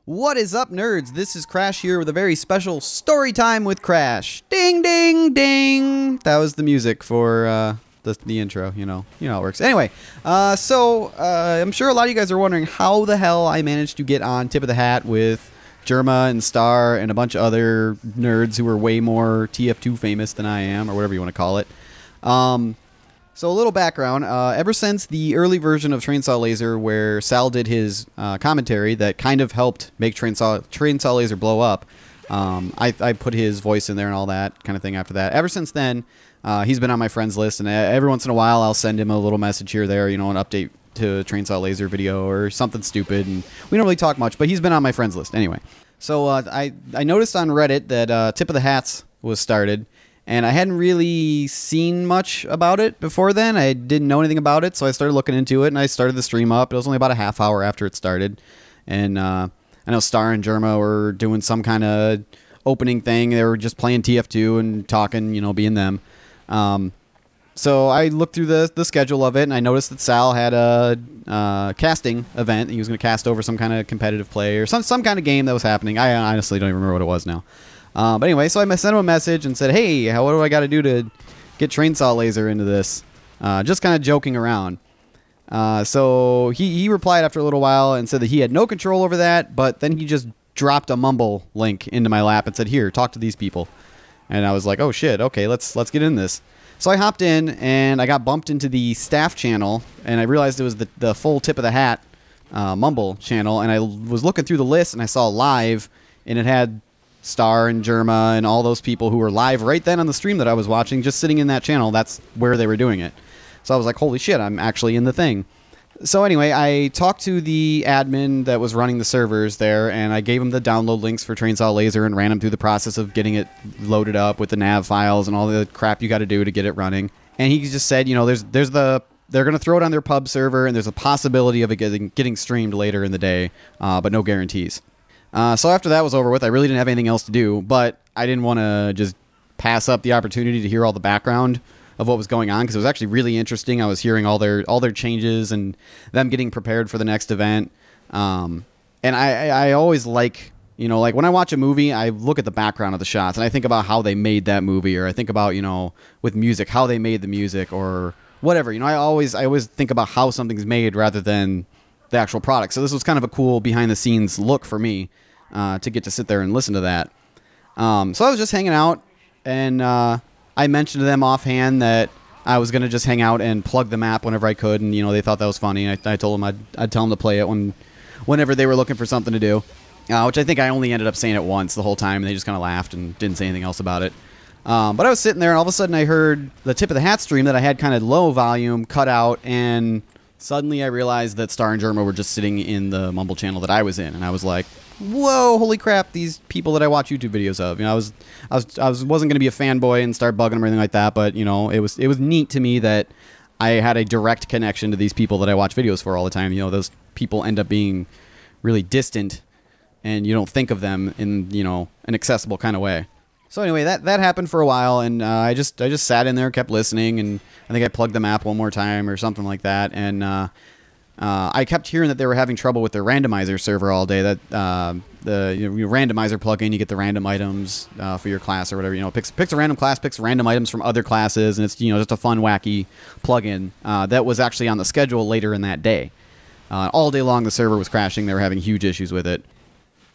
What is up, nerds? This is Crash here with a very special story time with Crash. Ding, ding, ding. That was the music for the intro. You know how it works. Anyway, I'm sure a lot of you guys are wondering how the hell I managed to get on Tip of the Hat with Jerma and Star and a bunch of other nerds who are way more TF2 famous than I am, or whatever you want to call it. So a little background, ever since the early version of Trainsawlaser where Sal did his commentary that kind of helped make Trainsawlaser blow up, I put his voice in there and all that kind of thing after that. Ever since then, he's been on my friends list, and every once in a while I'll send him a little message here or there, an update to a Trainsawlaser video or something stupid, and we don't really talk much, but he's been on my friends list anyway. So I noticed on Reddit that Tip of the Hats was started, and I hadn't really seen much about it before then. I didn't know anything about it, so I started looking into it, and I started the stream up. It was only about a half hour after it started, and I know Star and Jerma were doing some kind of opening thing. They were just playing TF2 and talking, being them. So I looked through the schedule of it, and I noticed that Sal had a casting event. He was going to cast over some kind of competitive play or some kind of game that was happening. I honestly don't even remember what it was now. But anyway, so I sent him a message and said, hey, what do I got to do to get Trainsawlaser into this? Just kind of joking around. So he replied after a little while and said that he had no control over that, but then he just dropped a Mumble link into my lap and said, here, talk to these people. And I was like, oh, shit, okay, let's get in this. So I hopped in, and I got bumped into the staff channel, and I realized it was the full Tip of the Hat Mumble channel, and I was looking through the list, and I saw live, and it had Star and Jerma and all those people who were live right then on the stream that I was watching, just sitting in that channel. That's where they were doing it. So I was like, holy shit, I'm actually in the thing. So anyway, I talked to the admin that was running the servers there, and I gave him the download links for Trainsawlaser and ran him through the process of getting it loaded up with the nav files and all the crap you got to do to get it running. And he just said, they're going to throw it on their pub server, and there's a possibility of it getting streamed later in the day, but no guarantees. So after that was over with, I really didn't have anything else to do, but I didn't want to just pass up the opportunity to hear all the background of what was going on, because it was actually really interesting. I was hearing all their changes and them getting prepared for the next event. And I always like when I watch a movie, I look at the background of the shots, and I think about how they made that movie, or I think about, with music, how they made the music, or whatever. I always think about how something's made rather than the actual product. So this was kind of a cool behind-the-scenes look for me to get to sit there and listen to that. So I was just hanging out, and I mentioned to them offhand that I was going to just hang out and plug the map whenever I could, and they thought that was funny. And I told them I'd tell them to play it whenever they were looking for something to do, which I think I only ended up saying it once the whole time, and they just kind of laughed and didn't say anything else about it. But I was sitting there, and all of a sudden I heard the Tip of the Hat stream that I had kind of low volume cut out, and suddenly I realized that Star and Jerma were just sitting in the Mumble channel that I was in, and I was like, whoa, holy crap, these people that I watch YouTube videos of. I wasn't going to be a fanboy and start bugging them or anything like that, but, it was neat to me that I had a direct connection to these people that I watch videos for all the time. Those people end up being really distant, and you don't think of them in, an accessible kind of way. So anyway, that happened for a while, and I just sat in there, kept listening, and I think I plugged the map one more time or something like that, and I kept hearing that they were having trouble with their randomizer server all day. That the randomizer plugin, you get the random items for your class or whatever. Picks a random class, picks random items from other classes, and it's just a fun, wacky plugin that was actually on the schedule later in that day. All day long, the server was crashing. They were having huge issues with it.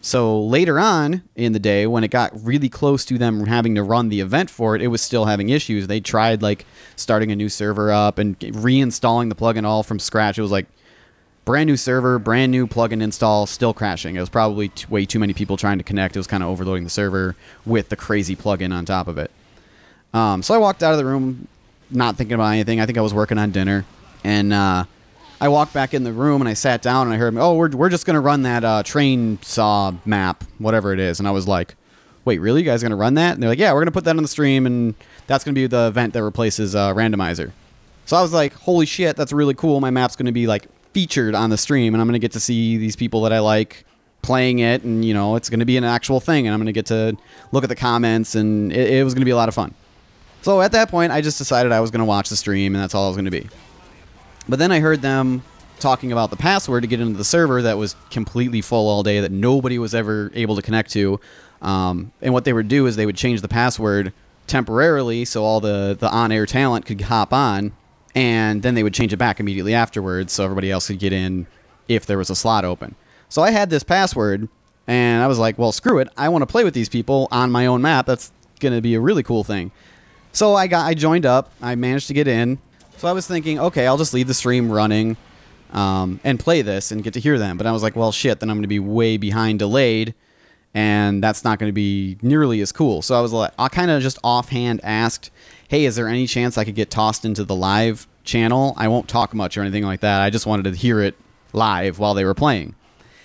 So later on in the day, when it got really close to them having to run the event for it, it was still having issues. They tried starting a new server up and reinstalling the plugin all from scratch. It was like brand new server, brand new plugin install, still crashing. It was probably way too many people trying to connect. It was kind of overloading the server with the crazy plugin on top of it. So I walked out of the room not thinking about anything. I think I was working on dinner, and I walked back in the room, and I sat down, and I heard, oh, we're just going to run that train saw map, whatever it is. And I was like, wait, really? You guys going to run that? And they're like, yeah, we're going to put that on the stream, and that's going to be the event that replaces randomizer. So I was like, holy shit, that's really cool. My map's going to be featured on the stream, and I'm going to get to see these people that I like playing it, and it's going to be an actual thing, and I'm going to get to look at the comments, and it was going to be a lot of fun. So at that point, I just decided I was going to watch the stream, and that's all I was going to be. But then I heard them talking about the password to get into the server that was completely full all day that nobody was ever able to connect to. And what they would do is they would change the password temporarily so all the on-air talent could hop on, and then they would change it back immediately afterwards so everybody else could get in if there was a slot open. So I had this password, and I was like, well, screw it. I want to play with these people on my own map. That's going to be a really cool thing. So I joined up. I managed to get in. So I was thinking, okay, I'll just leave the stream running and play this and get to hear them. But I was like, well, shit, then I'm going to be way behind delayed, and that's not going to be nearly as cool. So I was like, I kind of just offhand asked, hey, is there any chance I could get tossed into the live channel? I won't talk much or anything like that. I just wanted to hear it live while they were playing.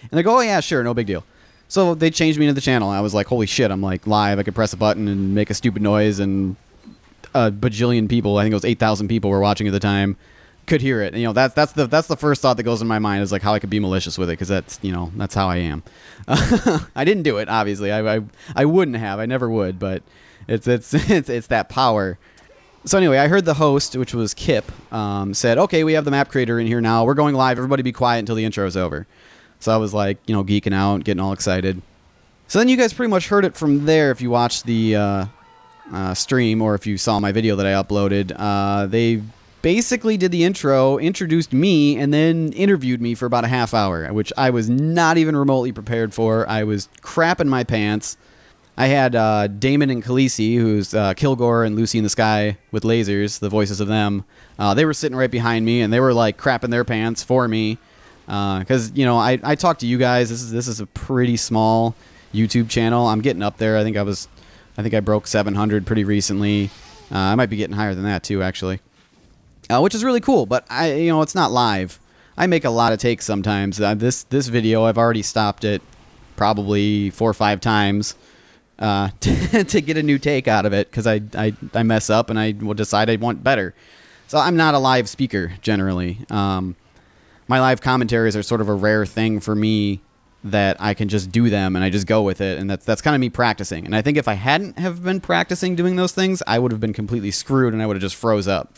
And they go, oh, yeah, sure, no big deal. So they changed me into the channel. I was like, holy shit, I'm like live. I could press a button and make a stupid noise, and a bajillion people, I think it was 8,000 people were watching at the time, could hear it. And, you know, that's the first thought that goes in my mind, is like how I could be malicious with it, because that's, you know, that's how I am. I didn't do it, obviously. I wouldn't have. I never would, but it's that power. So anyway, I heard the host, which was Kip, said, okay, we have the map creator in here now. We're going live. Everybody be quiet until the intro is over. So I was like, you know, geeking out, getting all excited. So then you guys pretty much heard it from there if you watched the stream, or if you saw my video that I uploaded. They basically did the intro, introduced me, and then interviewed me for about a half hour, which I was not even remotely prepared for. I was crapping my pants. I had Damon and Khaleesi, who's Kilgore and Lucy in the Sky with lasers, the voices of them. They were sitting right behind me, and they were like crapping their pants for me. Because, you know, I talked to you guys. This is a pretty small YouTube channel. I'm getting up there. I think I broke 700 pretty recently. I might be getting higher than that too, actually. Which is really cool, but you know, it's not live. I make a lot of takes sometimes. This video, I've already stopped it probably 4 or 5 times to get a new take out of it, because I mess up and I will decide I want better. So I'm not a live speaker generally. My live commentaries are sort of a rare thing for me, that I can just do them and I just go with it, and that's kind of me practicing. And I think if I hadn't have been practicing doing those things, I would have been completely screwed and I would have just froze up.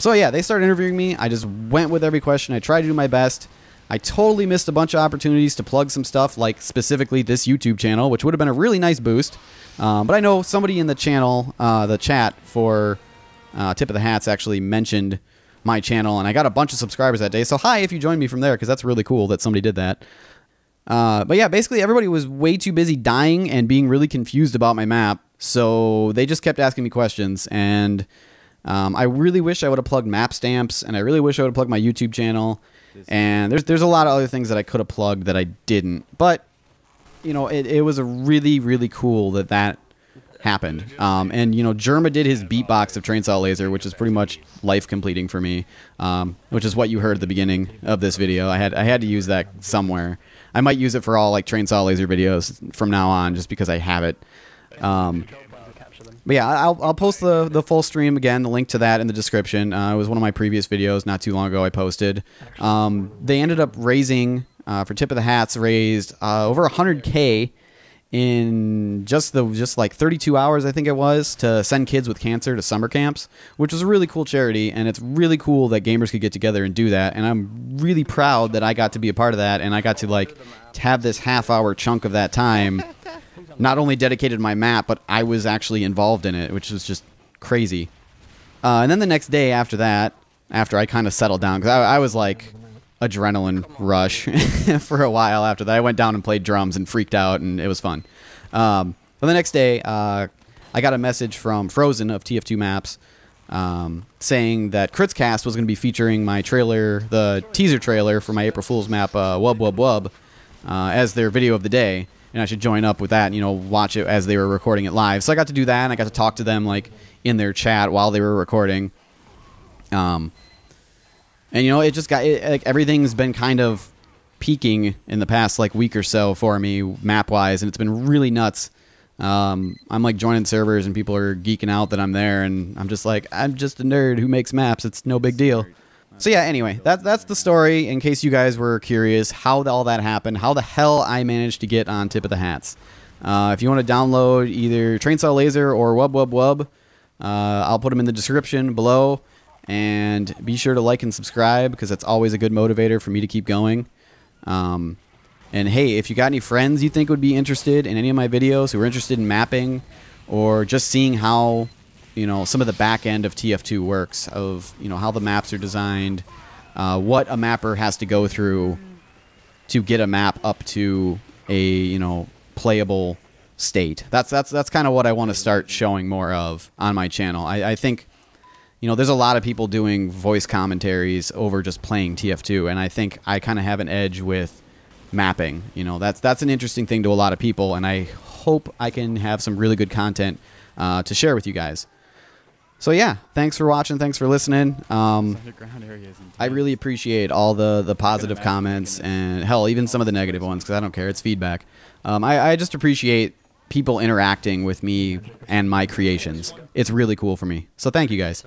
So yeah, they started interviewing me. I just went with every question. I tried to do my best. I totally missed a bunch of opportunities to plug some stuff, like specifically this YouTube channel, which would have been a really nice boost. But I know somebody in the channel, the chat for Tip of the Hats, actually mentioned my channel, and I got a bunch of subscribers that day. So hi, if you joined me from there, because that's really cool that somebody did that. But yeah, basically everybody was way too busy dying and being really confused about my map, so they just kept asking me questions. And I really wish I would have plugged map stamps, and I really wish I would have plugged my YouTube channel. And there's a lot of other things that I could have plugged that I didn't. But you know, it was a really, really cool that happened. And you know, Jerma did his beatbox of Trainsawlaser, which is pretty much life completing for me. Which is what you heard at the beginning of this video. I had to use that somewhere. I might use it for all like Trainsawlaser videos from now on, just because I have it. But yeah, I'll post the full stream again, the link to that in the description. It was one of my previous videos not too long ago I posted. They ended up raising, for Tip of the Hats, raised over 100K in just like 32 hours, I think it was, to send kids with cancer to summer camps, which was a really cool charity, and it's really cool that gamers could get together and do that. And I'm really proud that I got to be a part of that, and I got to like have this half-hour chunk of that time not only dedicated to my map, but I was actually involved in it, which was just crazy. And then the next day after that, after I kind of settled down, because I was like adrenaline rush for a while after that. I went down and played drums and freaked out, and it was fun. But the next day, I got a message from Frozen of TF2 Maps saying that Critscast was going to be featuring my trailer, the teaser trailer for my April Fool's map, Wubwubwub, as their video of the day. And I should join up with that and, you know, watch it as they were recording it live. So I got to do that, and I got to talk to them, like, in their chat while they were recording. And, you know, it just got, like, everything's been kind of peaking in the past, like, week or so for me, map-wise, and it's been really nuts. I'm, like, joining servers, and people are geeking out that I'm there, and I'm just like, I'm just a nerd who makes maps. It's no big deal. So yeah, anyway, that's the story, in case you guys were curious how all that happened, how the hell I managed to get on Tip of the Hats. If you want to download either Trainsawlaser or Wubwubwub, I'll put them in the description below. And be sure to like and subscribe because that's always a good motivator for me to keep going. And hey, if you got any friends you think would be interested in any of my videos who are interested in mapping or just seeing how, you know, some of the back end of TF2 works, of, you know, how the maps are designed, what a mapper has to go through to get a map up to a, you know, playable state. That's kind of what I want to start showing more of on my channel. I think, you know, there's a lot of people doing voice commentaries over just playing TF2, and I think I kind of have an edge with mapping. You know, that's an interesting thing to a lot of people, and I hope I can have some really good content to share with you guys. So yeah, thanks for watching, thanks for listening. I really appreciate all the positive comments, and hell, even some of the negative ones, because I don't care, it's feedback. I just appreciate people interacting with me and my creations. It's really cool for me. So thank you guys.